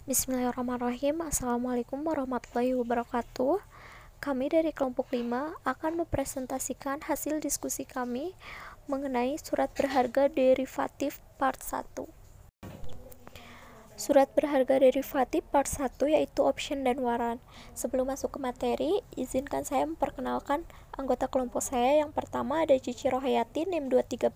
Bismillahirrahmanirrahim. Assalamualaikum warahmatullahi wabarakatuh. Kami dari kelompok 5 akan mempresentasikan hasil diskusi kami mengenai surat berharga derivatif part 1. Surat berharga derivatif part 1 yaitu option dan waran. Sebelum masuk ke materi, izinkan saya memperkenalkan anggota kelompop saya. Yang pertama ada Cici Rohayati NIM 213,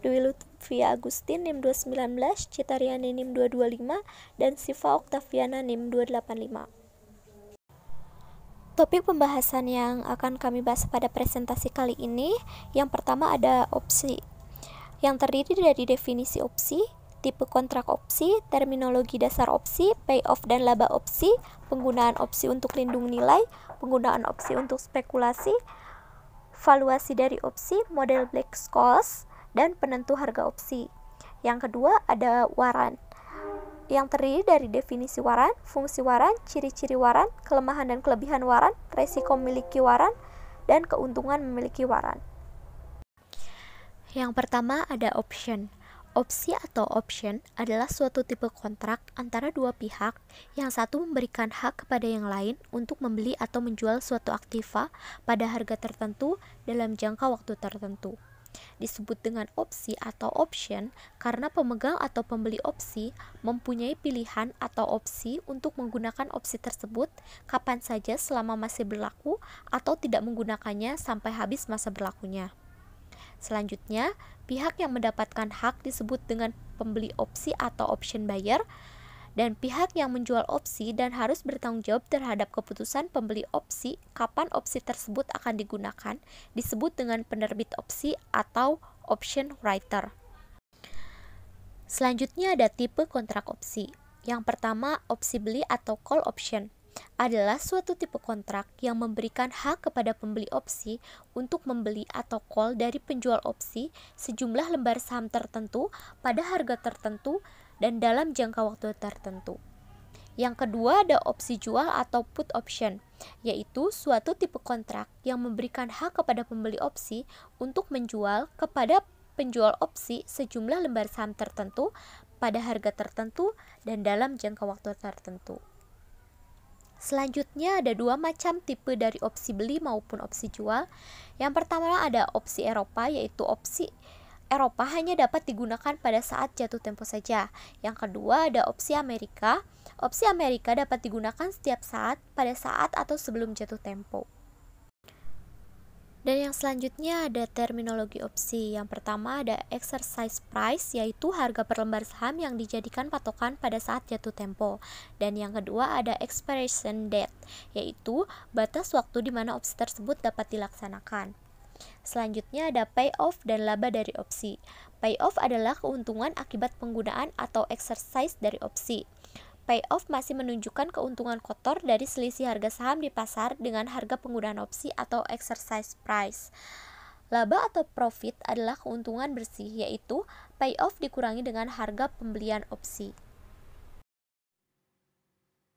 Dwi Lutfia Agustin NIM 219, Citariani NIM 225, dan Siva Oktaviana NIM 285. Topik pembahasan yang akan kami bahas pada presentasi kali ini, yang pertama ada opsi, yang terdiri dari definisi opsi, tipe kontrak opsi, terminologi dasar opsi, payoff dan laba opsi, penggunaan opsi untuk lindung nilai, penggunaan opsi untuk spekulasi, valuasi dari opsi, model Black-Scholes, dan penentu harga opsi. Yang kedua ada waran, yang terdiri dari definisi waran, fungsi waran, ciri-ciri waran, kelemahan dan kelebihan waran, resiko memiliki waran, dan keuntungan memiliki waran. Yang pertama ada option. Opsi atau option adalah suatu tipe kontrak antara dua pihak yang satu memberikan hak kepada yang lain untuk membeli atau menjual suatu aktiva pada harga tertentu dalam jangka waktu tertentu. Disebut dengan opsi atau option karena pemegang atau pembeli opsi mempunyai pilihan atau opsi untuk menggunakan opsi tersebut kapan saja selama masih berlaku atau tidak menggunakannya sampai habis masa berlakunya. Selanjutnya, pihak yang mendapatkan hak disebut dengan pembeli opsi atau option buyer, dan pihak yang menjual opsi dan harus bertanggung jawab terhadap keputusan pembeli opsi kapan opsi tersebut akan digunakan disebut dengan penerbit opsi atau option writer. Selanjutnya ada tipe kontrak opsi. Yang pertama, opsi beli atau call option adalah suatu tipe kontrak yang memberikan hak kepada pembeli opsi untuk membeli atau call dari penjual opsi sejumlah lembar saham tertentu pada harga tertentu dan dalam jangka waktu tertentu. Yang kedua ada opsi jual atau put option, yaitu suatu tipe kontrak yang memberikan hak kepada pembeli opsi untuk menjual kepada penjual opsi sejumlah lembar saham tertentu pada harga tertentu dan dalam jangka waktu tertentu. Selanjutnya ada dua macam tipe dari opsi beli maupun opsi jual. Yang pertama ada opsi Eropa, yaitu opsi Eropa hanya dapat digunakan pada saat jatuh tempo saja. Yang kedua ada opsi Amerika. Opsi Amerika dapat digunakan setiap saat pada saat atau sebelum jatuh tempo. Dan yang selanjutnya ada terminologi opsi. Yang pertama ada exercise price, yaitu harga per lembar saham yang dijadikan patokan pada saat jatuh tempo. Dan yang kedua ada expiration date, yaitu batas waktu di mana opsi tersebut dapat dilaksanakan. Selanjutnya ada payoff dan laba dari opsi. Payoff adalah keuntungan akibat penggunaan atau exercise dari opsi. Payoff masih menunjukkan keuntungan kotor dari selisih harga saham di pasar dengan harga penggunaan opsi atau exercise price. Laba atau profit adalah keuntungan bersih, yaitu payoff dikurangi dengan harga pembelian opsi.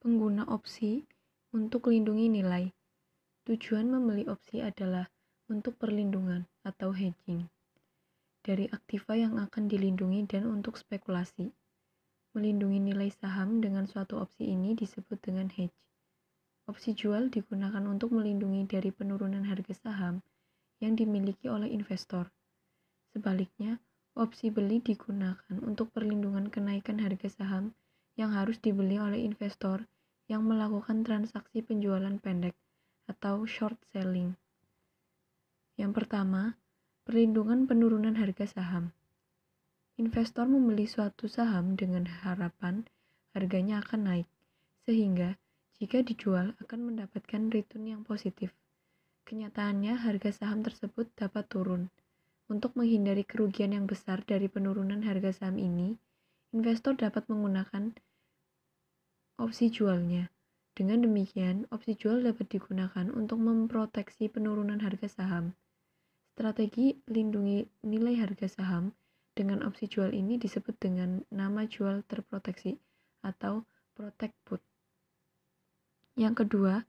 Pengguna opsi untuk lindungi nilai. Tujuan membeli opsi adalah untuk perlindungan atau hedging dari aktiva yang akan dilindungi dan untuk spekulasi. Melindungi nilai saham dengan suatu opsi ini disebut dengan hedge. Opsi jual digunakan untuk melindungi dari penurunan harga saham yang dimiliki oleh investor. Sebaliknya, opsi beli digunakan untuk perlindungan kenaikan harga saham yang harus dibeli oleh investor yang melakukan transaksi penjualan pendek atau short selling. Yang pertama, perlindungan penurunan harga saham. Investor membeli suatu saham dengan harapan harganya akan naik, sehingga jika dijual akan mendapatkan return yang positif. Kenyataannya harga saham tersebut dapat turun. Untuk menghindari kerugian yang besar dari penurunan harga saham ini, investor dapat menggunakan opsi jualnya. Dengan demikian, opsi jual dapat digunakan untuk memproteksi penurunan harga saham. Strategi lindungi nilai harga saham dengan opsi jual ini disebut dengan nama jual terproteksi atau protect put. Yang kedua,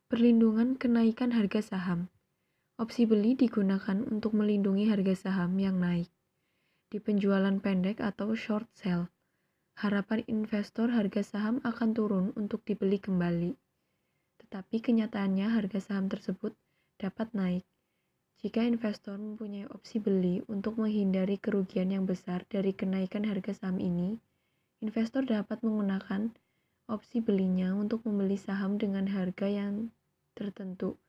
perlindungan kenaikan harga saham. Opsi beli digunakan untuk melindungi harga saham yang naik di penjualan pendek atau short sell. harapan investor harga saham akan turun untuk dibeli kembali. Tetapi kenyataannya harga saham tersebut dapat naik. Jika investor mempunyai opsi beli untuk menghindari kerugian yang besar dari kenaikan harga saham ini, investor dapat menggunakan opsi belinya untuk membeli saham dengan harga yang tertentu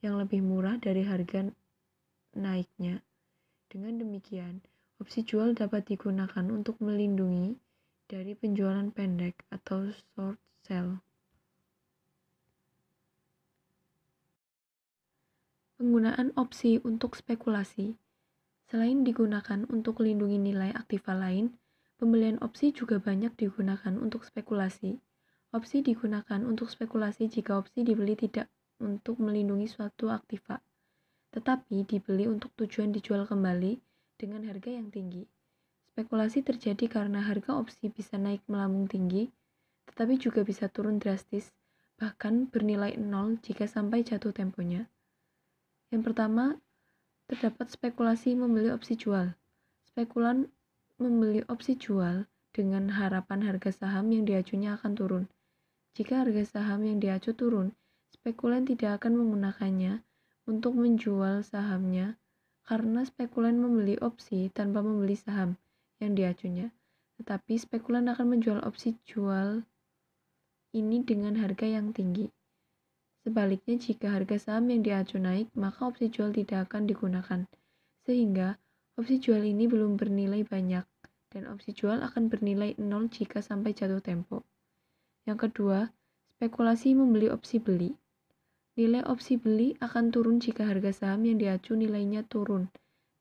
yang lebih murah dari harga naiknya. Dengan demikian, opsi jual dapat digunakan untuk melindungi dari penjualan pendek atau short sell. Penggunaan opsi untuk spekulasi. Selain digunakan untuk melindungi nilai aktiva lain, pembelian opsi juga banyak digunakan untuk spekulasi. Opsi digunakan untuk spekulasi jika opsi dibeli tidak untuk melindungi suatu aktiva, tetapi dibeli untuk tujuan dijual kembali dengan harga yang tinggi. Spekulasi terjadi karena harga opsi bisa naik melambung tinggi, tetapi juga bisa turun drastis, bahkan bernilai nol jika sampai jatuh temponya. Yang pertama, terdapat spekulasi membeli opsi jual. Spekulan membeli opsi jual dengan harapan harga saham yang diajunya akan turun. Jika harga saham yang diacu turun, spekulan tidak akan menggunakannya untuk menjual sahamnya karena spekulan membeli opsi tanpa membeli saham yang diajunya. Tetapi spekulan akan menjual opsi jual ini dengan harga yang tinggi. Sebaliknya, jika harga saham yang diacu naik, maka opsi jual tidak akan digunakan, sehingga opsi jual ini belum bernilai banyak, dan opsi jual akan bernilai nol jika sampai jatuh tempo. Yang kedua, spekulasi membeli opsi beli. Nilai opsi beli akan turun jika harga saham yang diacu nilainya turun,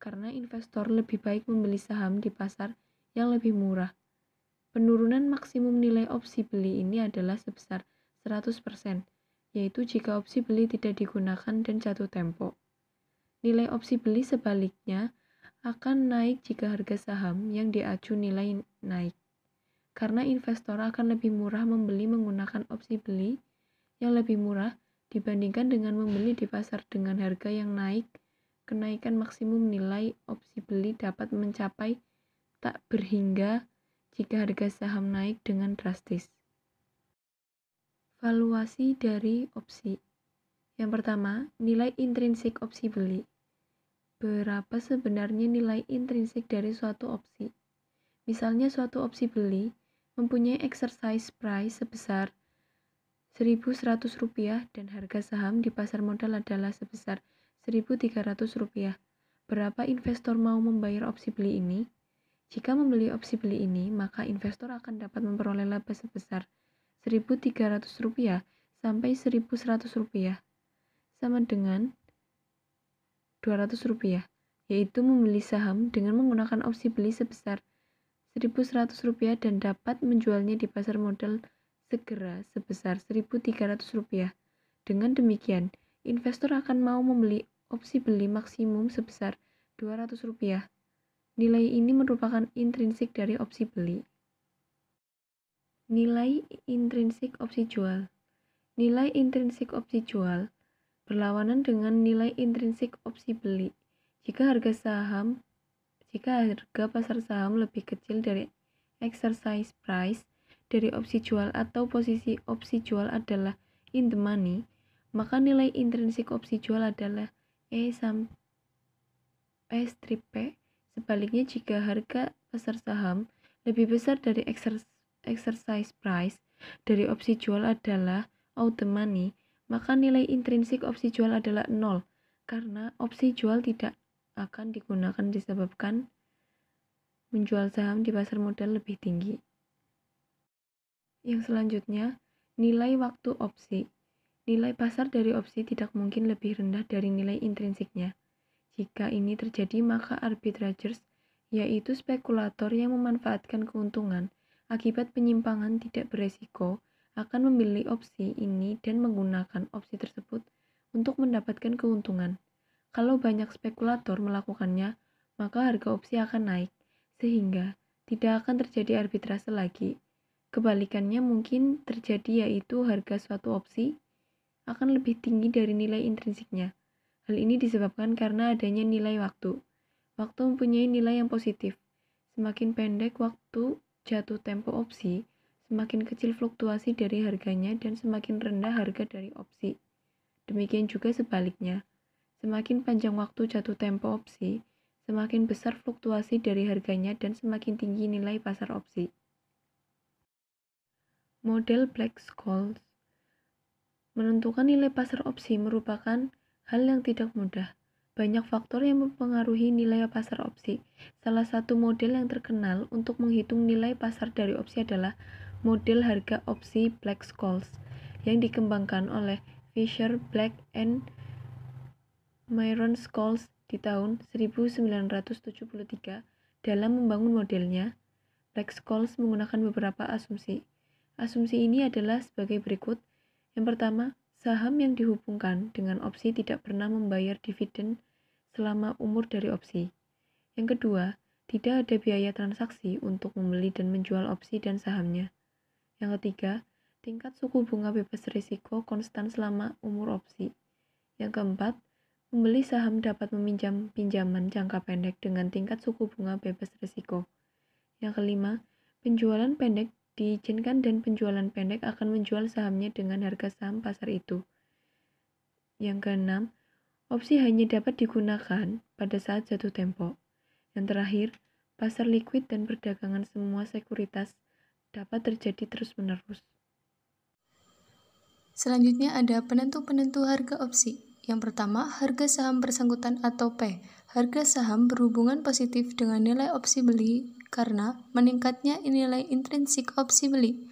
karena investor lebih baik membeli saham di pasar yang lebih murah. Penurunan maksimum nilai opsi beli ini adalah sebesar 100%. Yaitu jika opsi beli tidak digunakan dan jatuh tempo. Nilai opsi beli sebaliknya akan naik jika harga saham yang diacu nilai naik, karena investor akan lebih murah membeli menggunakan opsi beli yang lebih murah dibandingkan dengan membeli di pasar dengan harga yang naik. Kenaikan maksimum nilai opsi beli dapat mencapai tak berhingga jika harga saham naik dengan drastis. Valuasi dari opsi. Yang pertama, nilai intrinsik opsi beli. Berapa sebenarnya nilai intrinsik dari suatu opsi? Misalnya suatu opsi beli mempunyai exercise price sebesar Rp1.100 dan harga saham di pasar modal adalah sebesar Rp1.300. Berapa investor mau membayar opsi beli ini? Jika membeli opsi beli ini, maka investor akan dapat memperoleh laba sebesar Rp1.300 sampai Rp1.100 sama dengan Rp200, yaitu membeli saham dengan menggunakan opsi beli sebesar Rp1.100 dan dapat menjualnya di pasar modal segera sebesar Rp1.300. Dengan demikian, investor akan mau membeli opsi beli maksimum sebesar Rp200. Nilai ini merupakan intrinsik dari opsi beli. Nilai intrinsik opsi jual. Nilai intrinsik opsi jual berlawanan dengan nilai intrinsik opsi beli. Jika harga pasar saham lebih kecil dari exercise price dari opsi jual atau posisi opsi jual adalah in the money, maka nilai intrinsik opsi jual adalah E strip P. Sebaliknya, jika harga pasar saham lebih besar dari exercise price dari opsi jual adalah out the money, maka nilai intrinsik opsi jual adalah 0, karena opsi jual tidak akan digunakan disebabkan menjual saham di pasar modal lebih tinggi. Yang selanjutnya, nilai waktu opsi. Nilai pasar dari opsi tidak mungkin lebih rendah dari nilai intrinsiknya. Jika ini terjadi, maka arbitrageurs, yaitu spekulator yang memanfaatkan keuntungan akibat penyimpangan tidak beresiko, akan membeli opsi ini dan menggunakan opsi tersebut untuk mendapatkan keuntungan. Kalau banyak spekulator melakukannya, maka harga opsi akan naik, sehingga tidak akan terjadi arbitrase lagi. Kebalikannya mungkin terjadi, yaitu harga suatu opsi akan lebih tinggi dari nilai intrinsiknya. Hal ini disebabkan karena adanya nilai waktu. Waktu mempunyai nilai yang positif. Semakin pendek waktu jatuh tempo opsi, semakin kecil fluktuasi dari harganya dan semakin rendah harga dari opsi. Demikian juga sebaliknya, semakin panjang waktu jatuh tempo opsi, semakin besar fluktuasi dari harganya dan semakin tinggi nilai pasar opsi. Model Black-Scholes menentukan nilai pasar opsi merupakan hal yang tidak mudah. Banyak faktor yang mempengaruhi nilai pasar opsi. Salah satu model yang terkenal untuk menghitung nilai pasar dari opsi adalah model harga opsi Black-Scholes yang dikembangkan oleh Fisher, Black, and Myron-Scholes di tahun 1973. Dalam membangun modelnya, Black-Scholes menggunakan beberapa asumsi. Asumsi ini adalah sebagai berikut. Yang pertama, saham yang dihubungkan dengan opsi tidak pernah membayar dividen selama umur dari opsi. Yang kedua, tidak ada biaya transaksi untuk membeli dan menjual opsi dan sahamnya. Yang ketiga, tingkat suku bunga bebas risiko konstan selama umur opsi. Yang keempat, pembeli saham dapat meminjam pinjaman jangka pendek dengan tingkat suku bunga bebas risiko. Yang kelima, penjualan pendek diizinkan dan penjualan pendek akan menjual sahamnya dengan harga saham pasar itu. Yang keenam, opsi hanya dapat digunakan pada saat jatuh tempo. Yang terakhir, pasar likuid dan perdagangan semua sekuritas dapat terjadi terus-menerus. Selanjutnya ada penentu-penentu harga opsi. Yang pertama, harga saham bersangkutan atau P. Harga saham berhubungan positif dengan nilai opsi beli karena meningkatnya nilai intrinsik opsi beli.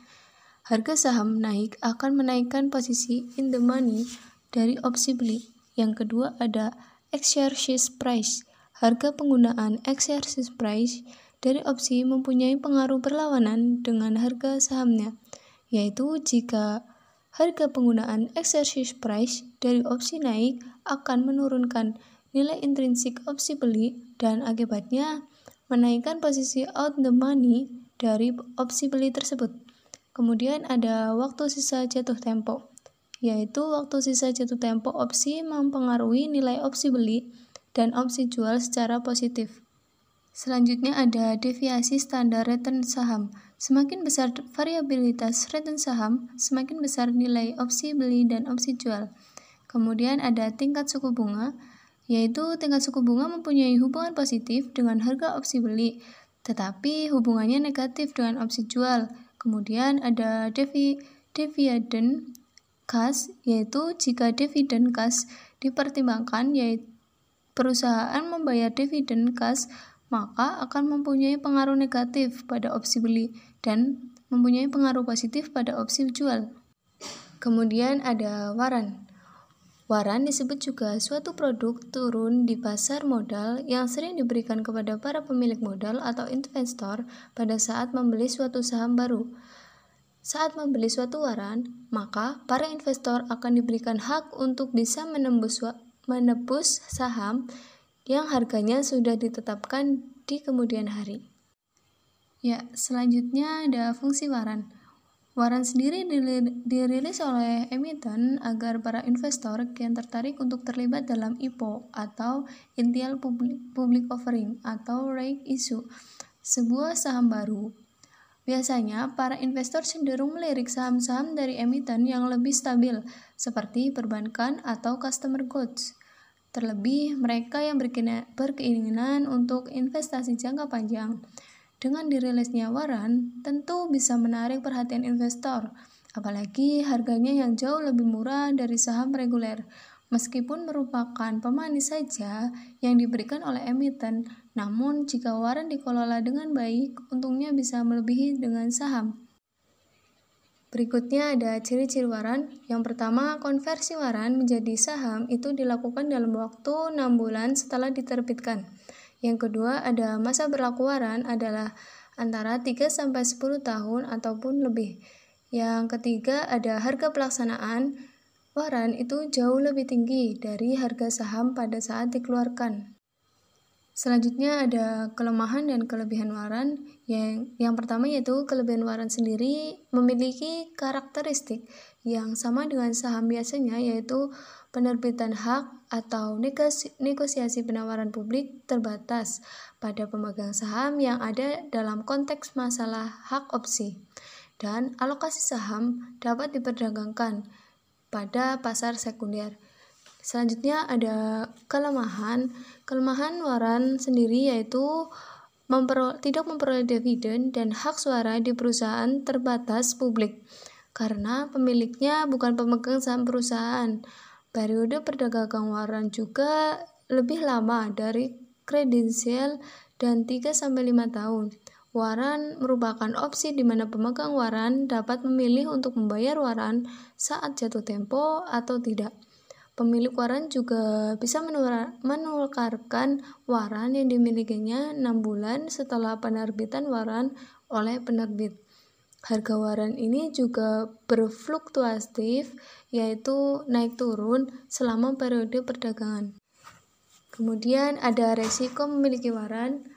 Harga saham naik akan menaikkan posisi in the money dari opsi beli. Yang kedua ada exercise price. Harga penggunaan exercise price dari opsi mempunyai pengaruh berlawanan dengan harga sahamnya, yaitu jika harga penggunaan exercise price dari opsi naik akan menurunkan nilai intrinsik opsi beli dan akibatnya menaikkan posisi out the money dari opsi beli tersebut. Kemudian ada waktu sisa jatuh tempo, yaitu waktu sisa jatuh tempo opsi mempengaruhi nilai opsi beli dan opsi jual secara positif. Selanjutnya ada deviasi standar return saham. Semakin besar variabilitas return saham, semakin besar nilai opsi beli dan opsi jual. Kemudian ada tingkat suku bunga, yaitu tingkat suku bunga mempunyai hubungan positif dengan harga opsi beli, tetapi hubungannya negatif dengan opsi jual. Kemudian ada dividend cash, yaitu jika dividen cash dipertimbangkan, yaitu perusahaan membayar dividen cash, maka akan mempunyai pengaruh negatif pada opsi beli dan mempunyai pengaruh positif pada opsi jual. Kemudian ada waran. Waran disebut juga suatu produk turun di pasar modal yang sering diberikan kepada para pemilik modal atau investor pada saat membeli suatu saham baru. Saat membeli suatu waran, maka para investor akan diberikan hak untuk bisa menebus saham yang harganya sudah ditetapkan di kemudian hari. Ya, selanjutnya ada fungsi waran. Waran sendiri dirilis oleh emiten agar para investor yang tertarik untuk terlibat dalam IPO atau Initial Public Offering atau rights issue, sebuah saham baru. Biasanya, para investor cenderung melirik saham-saham dari emiten yang lebih stabil, seperti perbankan atau consumer goods. Terlebih, mereka yang berkeinginan untuk investasi jangka panjang. Dengan dirilisnya waran, tentu bisa menarik perhatian investor, apalagi harganya yang jauh lebih murah dari saham reguler. Meskipun merupakan pemanis saja yang diberikan oleh emiten, namun jika waran dikelola dengan baik, untungnya bisa melebihi dengan saham. Berikutnya ada ciri-ciri waran. Yang pertama, konversi waran menjadi saham itu dilakukan dalam waktu 6 bulan setelah diterbitkan. Yang kedua, ada masa berlaku waran adalah antara 3-10 tahun ataupun lebih. Yang ketiga, ada harga pelaksanaan waran itu jauh lebih tinggi dari harga saham pada saat dikeluarkan. Selanjutnya ada kelemahan dan kelebihan waran. Yang pertama yaitu kelebihan waran sendiri memiliki karakteristik yang sama dengan saham biasanya, yaitu penerbitan hak atau negosiasi penawaran publik terbatas pada pemegang saham yang ada dalam konteks masalah hak opsi, dan alokasi saham dapat diperdagangkan pada pasar sekunder. Selanjutnya ada kelemahan. Kelemahan waran sendiri yaitu tidak memperoleh dividen dan hak suara di perusahaan terbatas publik karena pemiliknya bukan pemegang saham perusahaan. Periode perdagangan waran juga lebih lama dari kredensial dan 3-5 tahun. Waran merupakan opsi di mana pemegang waran dapat memilih untuk membayar waran saat jatuh tempo atau tidak. Pemilik waran juga bisa menukarkan waran yang dimilikinya 6 bulan setelah penerbitan waran oleh penerbit. Harga waran ini juga berfluktuatif, yaitu naik turun selama periode perdagangan. Kemudian ada resiko memiliki waran.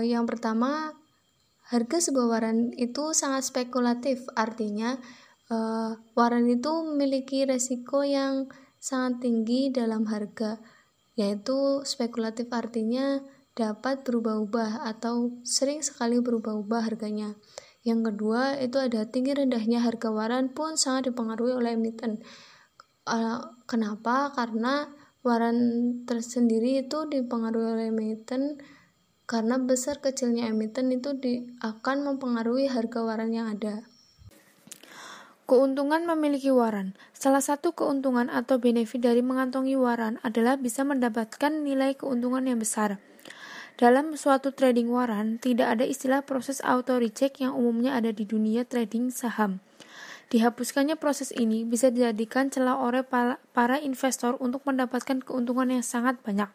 Yang pertama, harga sebuah waran itu sangat spekulatif, artinya waran itu memiliki resiko yang sangat tinggi dalam harga, yaitu spekulatif artinya dapat berubah-ubah atau sering sekali berubah-ubah harganya. Yang kedua itu ada tinggi rendahnya harga waran pun sangat dipengaruhi oleh emiten. Kenapa? Karena waran tersendiri itu dipengaruhi oleh emiten, karena besar kecilnya emiten itu akan mempengaruhi harga waran yang ada. Keuntungan memiliki waran. Salah satu keuntungan atau benefit dari mengantongi waran adalah bisa mendapatkan nilai keuntungan yang besar. Dalam suatu trading waran, tidak ada istilah proses auto reject yang umumnya ada di dunia trading saham. Dihapuskannya proses ini bisa dijadikan celah oleh para investor untuk mendapatkan keuntungan yang sangat banyak.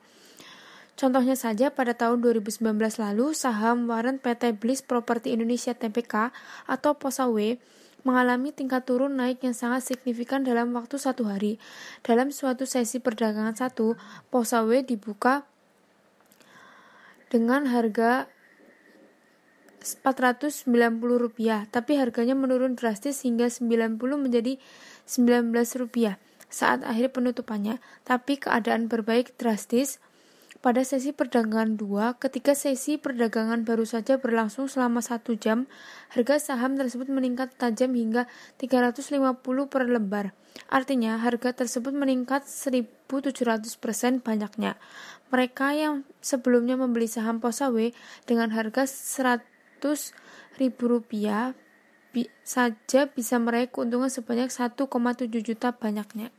Contohnya saja pada tahun 2019 lalu, saham waran PT Bliss Property Indonesia Tbk atau POSAW mengalami tingkat turun naik yang sangat signifikan dalam waktu 1 hari. Dalam suatu sesi perdagangan 1, POSAW dibuka dengan harga Rp490, tapi harganya menurun drastis hingga 90 menjadi Rp19 saat akhir penutupannya. Tapi keadaan berbaik drastis pada sesi perdagangan 2, ketika sesi perdagangan baru saja berlangsung selama 1 jam, harga saham tersebut meningkat tajam hingga 350 per lembar. Artinya, harga tersebut meningkat 1.700% banyaknya. Mereka yang sebelumnya membeli saham POSAW dengan harga Rp100.000 saja bisa meraih keuntungan sebanyak 1,7 juta banyaknya.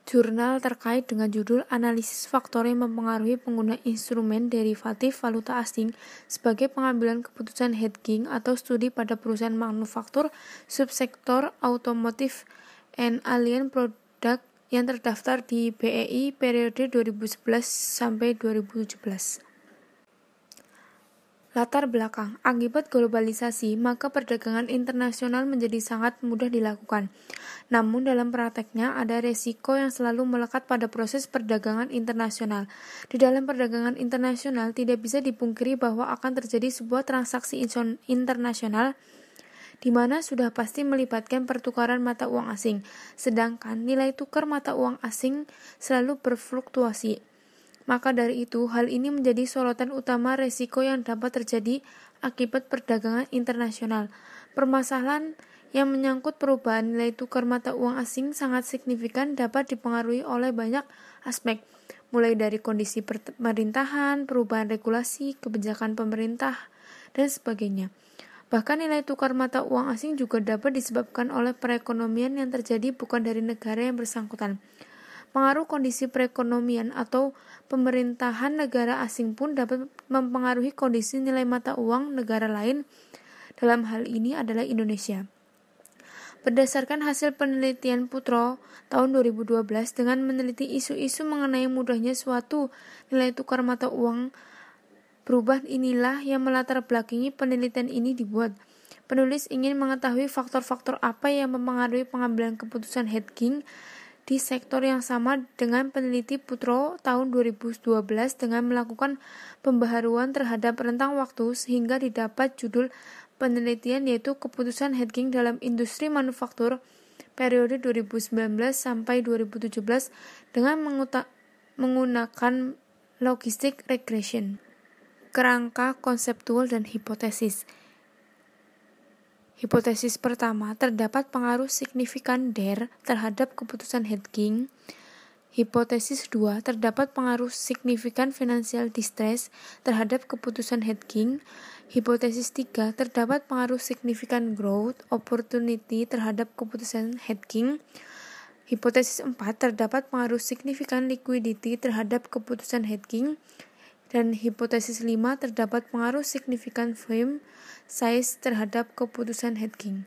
Jurnal terkait dengan judul Analisis Faktor yang Mempengaruhi Pengguna Instrumen Derivatif Valuta Asing sebagai Pengambilan Keputusan Hedging atau Studi pada Perusahaan Manufaktur Subsektor Automotive and Alien Product yang terdaftar di BEI periode 2011 sampai 2017. Latar belakang. Akibat globalisasi, maka perdagangan internasional menjadi sangat mudah dilakukan. Namun dalam prakteknya ada resiko yang selalu melekat pada proses perdagangan internasional. Di dalam perdagangan internasional tidak bisa dipungkiri bahwa akan terjadi sebuah transaksi internasional di mana sudah pasti melibatkan pertukaran mata uang asing, sedangkan nilai tukar mata uang asing selalu berfluktuasi. Maka dari itu, hal ini menjadi sorotan utama resiko yang dapat terjadi akibat perdagangan internasional. Permasalahan yang menyangkut perubahan nilai tukar mata uang asing sangat signifikan dapat dipengaruhi oleh banyak aspek, mulai dari kondisi pemerintahan, perubahan regulasi, kebijakan pemerintah, dan sebagainya. Bahkan nilai tukar mata uang asing juga dapat disebabkan oleh perekonomian yang terjadi bukan dari negara yang bersangkutan. Pengaruh kondisi perekonomian atau pemerintahan negara asing pun dapat mempengaruhi kondisi nilai mata uang negara lain. Dalam hal ini adalah Indonesia. Berdasarkan hasil penelitian Putro tahun 2012 dengan meneliti isu-isu mengenai mudahnya suatu nilai tukar mata uang berubah, inilah yang melatar belakangi penelitian ini dibuat. Penulis ingin mengetahui faktor-faktor apa yang mempengaruhi pengambilan keputusan hedging di sektor yang sama dengan peneliti Putro tahun 2012 dengan melakukan pembaharuan terhadap rentang waktu sehingga didapat judul penelitian yaitu keputusan hedging dalam industri manufaktur periode 2019 sampai 2017 dengan menggunakan logistic regression. Kerangka konseptual dan hipotesis. Hipotesis pertama, terdapat pengaruh signifikan DER terhadap keputusan hedging. Hipotesis 2, terdapat pengaruh signifikan financial distress terhadap keputusan hedging. Hipotesis 3, terdapat pengaruh signifikan growth opportunity terhadap keputusan hedging. Hipotesis 4, terdapat pengaruh signifikan liquidity terhadap keputusan hedging. Dan hipotesis 5, terdapat pengaruh signifikan firm size terhadap keputusan hedging.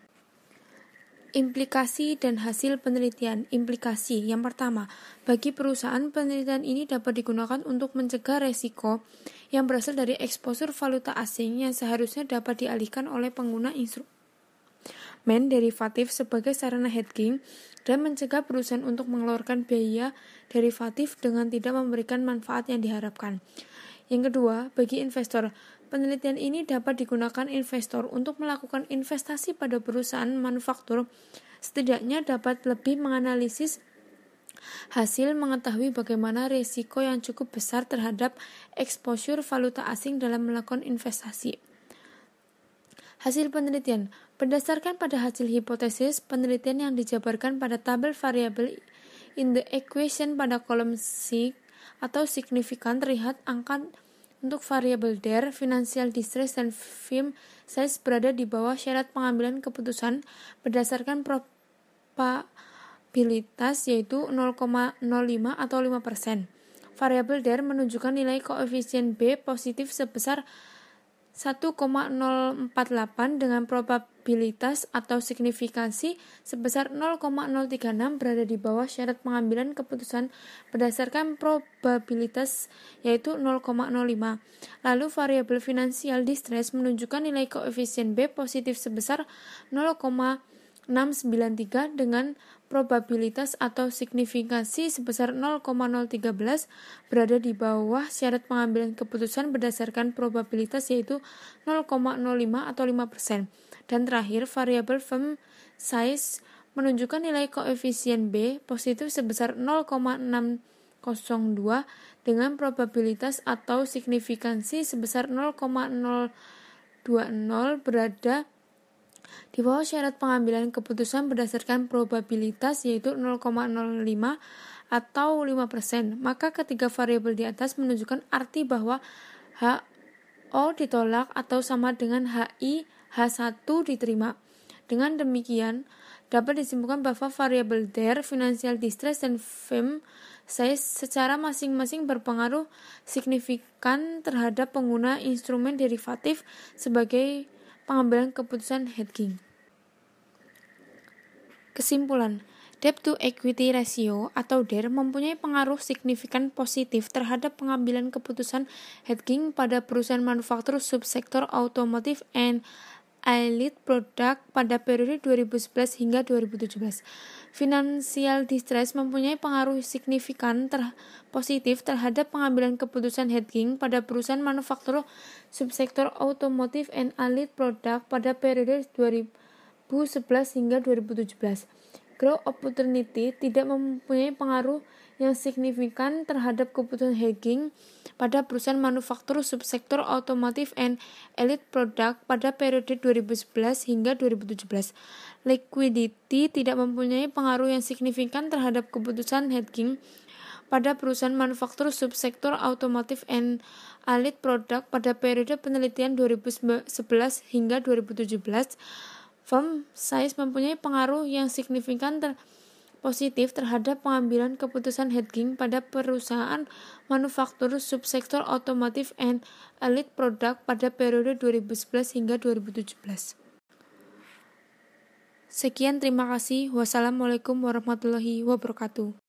Implikasi dan hasil penelitian. Implikasi yang pertama, bagi perusahaan penelitian ini dapat digunakan untuk mencegah resiko yang berasal dari eksposur valuta asing yang seharusnya dapat dialihkan oleh pengguna instrumen derivatif sebagai sarana hedging dan mencegah perusahaan untuk mengeluarkan biaya derivatif dengan tidak memberikan manfaat yang diharapkan. Yang kedua, bagi investor, penelitian ini dapat digunakan investor untuk melakukan investasi pada perusahaan manufaktur, setidaknya dapat lebih menganalisis hasil mengetahui bagaimana risiko yang cukup besar terhadap exposure valuta asing dalam melakukan investasi. Hasil penelitian berdasarkan pada hasil hipotesis penelitian yang dijabarkan pada tabel variabel in the equation pada kolom C atau signifikan terlihat angka untuk variabel DER, financial distress, dan firm size berada di bawah syarat pengambilan keputusan berdasarkan probabilitas yaitu 0,05 atau 5%. Variabel DER menunjukkan nilai koefisien B positif sebesar 1,048 dengan probabilitas atau signifikansi sebesar 0,036 berada di bawah syarat pengambilan keputusan berdasarkan probabilitas yaitu 0,05. Lalu variabel financial distress menunjukkan nilai koefisien B positif sebesar 0,693 dengan probabilitas atau signifikansi sebesar 0,013 berada di bawah syarat pengambilan keputusan berdasarkan probabilitas yaitu 0,05 atau 5%. Dan terakhir, variabel firm size menunjukkan nilai koefisien B positif sebesar 0,602 dengan probabilitas atau signifikansi sebesar 0,020 berada di bawah syarat pengambilan keputusan berdasarkan probabilitas yaitu 0,05 atau 5%. Maka ketiga variabel di atas menunjukkan arti bahwa HO ditolak atau sama dengan HI H1 diterima. Dengan demikian, dapat disimpulkan bahwa variabel DER, financial distress, dan firm size secara masing-masing berpengaruh signifikan terhadap pengguna instrumen derivatif sebagai pengambilan keputusan hedging. Kesimpulan, debt to equity ratio atau DER mempunyai pengaruh signifikan positif terhadap pengambilan keputusan hedging pada perusahaan manufaktur subsektor automotive and allied product pada periode 2011 hingga 2017. Financial distress mempunyai pengaruh signifikan positif terhadap pengambilan keputusan hedging pada perusahaan manufaktur subsektor automotive and allied product pada periode 2011 hingga 2017. Growth opportunity tidak mempunyai pengaruh yang signifikan terhadap keputusan hedging pada perusahaan manufaktur subsektor automotive and allied product pada periode 2011 hingga 2017. Liquidity tidak mempunyai pengaruh yang signifikan terhadap keputusan hedging pada perusahaan manufaktur subsektor automotive and allied product pada periode penelitian 2011 hingga 2017. Firm size mempunyai pengaruh yang signifikan positif terhadap pengambilan keputusan hedging pada perusahaan manufaktur subsektor automotive and allied product pada periode 2011 hingga 2017. Sekian, terima kasih. Wassalamualaikum warahmatullahi wabarakatuh.